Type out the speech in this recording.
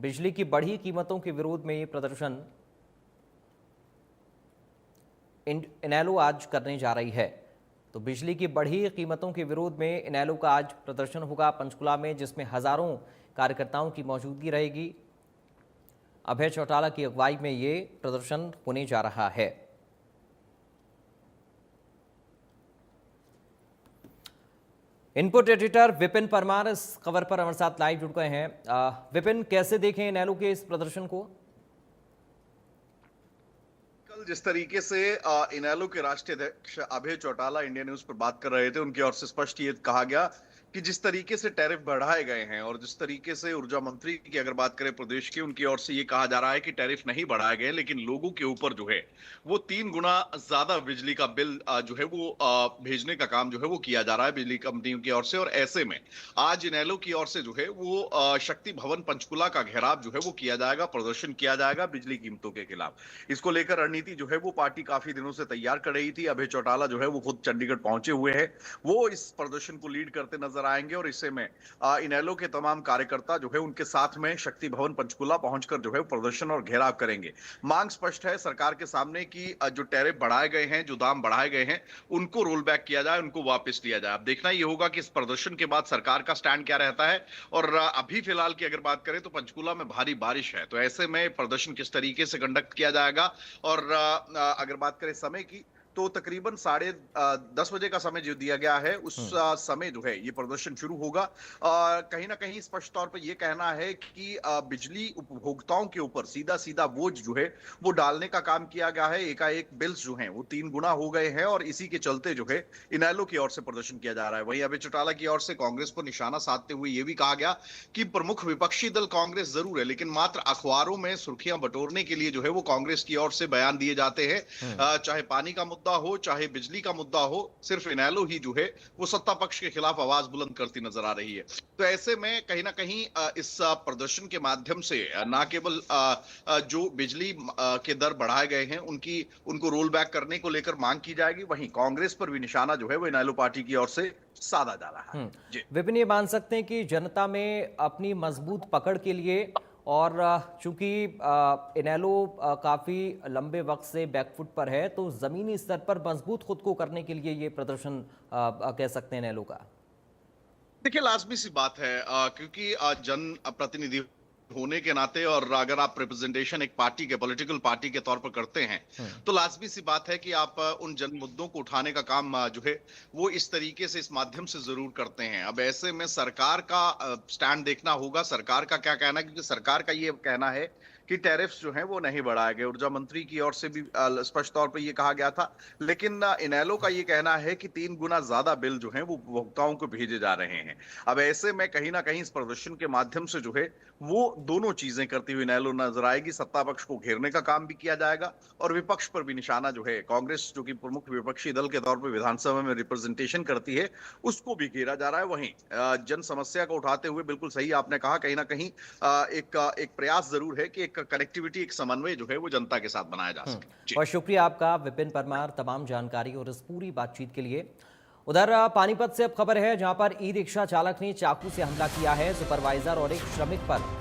बिजली की बढ़ी कीमतों के विरोध में ये प्रदर्शन इनेलो आज करने जा रही है। तो बिजली की बढ़ी कीमतों के विरोध में इनेलो का आज प्रदर्शन होगा पंचकुला में, जिसमें हजारों कार्यकर्ताओं की मौजूदगी रहेगी। अभय चौटाला की अगुवाई में ये प्रदर्शन होने जा रहा है। इनपुट एडिटर विपिन परमार इस खबर पर हमारे साथ लाइव जुड़ गए हैं। विपिन, कैसे देखें इनेलो के इस प्रदर्शन को? कल जिस तरीके से इनेलो के राष्ट्रीय अध्यक्ष अभय चौटाला इंडिया न्यूज पर बात कर रहे थे, उनकी ओर से स्पष्ट ये कहा गया कि जिस तरीके से टैरिफ बढ़ाए गए हैं और जिस तरीके से ऊर्जा मंत्री की अगर बात करें प्रदेश की, उनकी ओर से ये कहा जा रहा है कि टैरिफ नहीं बढ़ाए गए, लेकिन लोगों के ऊपर जो है वो 3 गुना ज्यादा बिजली का बिल जो है वो भेजने का काम जो है वो किया जा रहा है बिजली कंपनियों की ओर से। और ऐसे में आज इनेलो की ओर से जो है वो शक्ति भवन पंचकुला का घेराव जो है वो किया जाएगा, प्रदर्शन किया जाएगा बिजली कीमतों के खिलाफ। इसको लेकर रणनीति जो है वो पार्टी काफी दिनों से तैयार कर रही थी। अभय चौटाला जो है वो खुद चंडीगढ़ पहुंचे हुए हैं, वो इस प्रदर्शन को लीड करते नजर आएंगे और इससे में इनेलो के तमाम कार्यकर्ता जो है उनके साथ में शक्ति भवन पंचकुला पहुंचकर जो है प्रदर्शन और घेराव करेंगे। मांग स्पष्ट है सरकार के सामने कि जो टैरिफ बढ़ाए गए हैं, जो दाम बढ़ाए गए हैं, उनको रोल बैक किया जाए, उनको वापस लिया जाए। अब देखना यह होगा कि इस प्रदर्शन के बाद सरकार का स्टैंड क्या रहता है। और अभी फिलहाल की अगर बात करें तो पंचकुला में भारी बारिश है, तो ऐसे में प्रदर्शन किस तरीके से कंडक्ट किया जाएगा। और अगर बात करें समय की, तो तकरीबन 10:30 बजे का समय जो दिया गया है, उस समय जो है ये प्रदर्शन शुरू होगा। कहीं ना कहीं स्पष्ट तौर पर यह कहना है कि बिजली उपभोक्ताओं के ऊपर सीधा सीधा बोझ जो है वो डालने का काम किया गया है। एकाएक बिल्स जो हैं वो 3 गुना हो गए हैं और इसी के चलते जो है इनेलो की ओर से प्रदर्शन किया जा रहा है। वहीं अभय चौटाला की ओर से कांग्रेस पर निशाना साधते हुए यह भी कहा गया कि प्रमुख विपक्षी दल कांग्रेस जरूर है, लेकिन मात्र अखबारों में सुर्खियां बटोरने के लिए जो है वो कांग्रेस की ओर से बयान दिए जाते हैं। चाहे पानी का मुद्दा हो, चाहे बिजली का मुद्दा हो, सिर्फ इनेलो ही जो है वो सत्ता पक्ष के खिलाफ आवाज बुलंद करती नजर आ रही है। तो ऐसे में कहीं ना कहीं इस प्रदर्शन के माध्यम से ना केवल जो बिजली के दर बढ़ाए गए हैं उनको रोल बैक करने को लेकर मांग की जाएगी, वहीं कांग्रेस पर भी निशाना जो है वो इनेलो पार्टी की ओर से साधा जा रहा है। जी विपिन, ये मान सकते हैं कि जनता में अपनी मजबूत पकड़ के लिए, और चूंकि इनेलो काफ़ी लंबे वक्त से बैकफुट पर है, तो ज़मीनी स्तर पर मजबूत खुद को करने के लिए ये प्रदर्शन कह सकते हैं इनेलो का। देखिए, लाजमी सी बात है क्योंकि जन प्रतिनिधि होने के नाते और अगर आप रिप्रेजेंटेशन एक पार्टी के पॉलिटिकल पार्टी के तौर पर करते हैं, तो लाजमी सी बात है कि आप उन जन मुद्दों को उठाने का काम जो है वो इस तरीके से, इस माध्यम से जरूर करते हैं। अब ऐसे में सरकार का स्टैंड देखना होगा, सरकार का क्या कहना है, क्योंकि सरकार का ये कहना है कि टैरिफ्स जो हैं वो नहीं बढ़ाए गए। ऊर्जा मंत्री की ओर से भी स्पष्ट तौर पर ये कहा गया था, लेकिन इनेलो का ये कहना है कि 3 गुना ज्यादा बिल जो है वो उपभोक्ताओं को भेजे जा रहे हैं। अब ऐसे में कहीं ना कहीं इस प्रदर्शन के माध्यम से जो है वो दोनों चीजें करती हुई इनेलो नजर आएगी। सत्ता पक्ष को घेरने का काम भी किया जाएगा और विपक्ष पर भी निशाना जो है, कांग्रेस जो कि प्रमुख विपक्षी दल के तौर पर विधानसभा में रिप्रेजेंटेशन करती है, उसको भी घेरा जा रहा है। वहीं जन समस्या को उठाते हुए बिल्कुल सही आपने कहा, कहीं ना कहीं एक प्रयास जरूर है कि एक कनेक्टिविटी, एक समन्वय जो है वो जनता के साथ बनाया जा सके। और शुक्रिया आपका विपिन परमार तमाम जानकारी और इस पूरी बातचीत के लिए। उधर पानीपत से अब खबर है, जहां पर ई रिक्शा चालक ने चाकू से हमला किया है सुपरवाइजर और एक श्रमिक पर।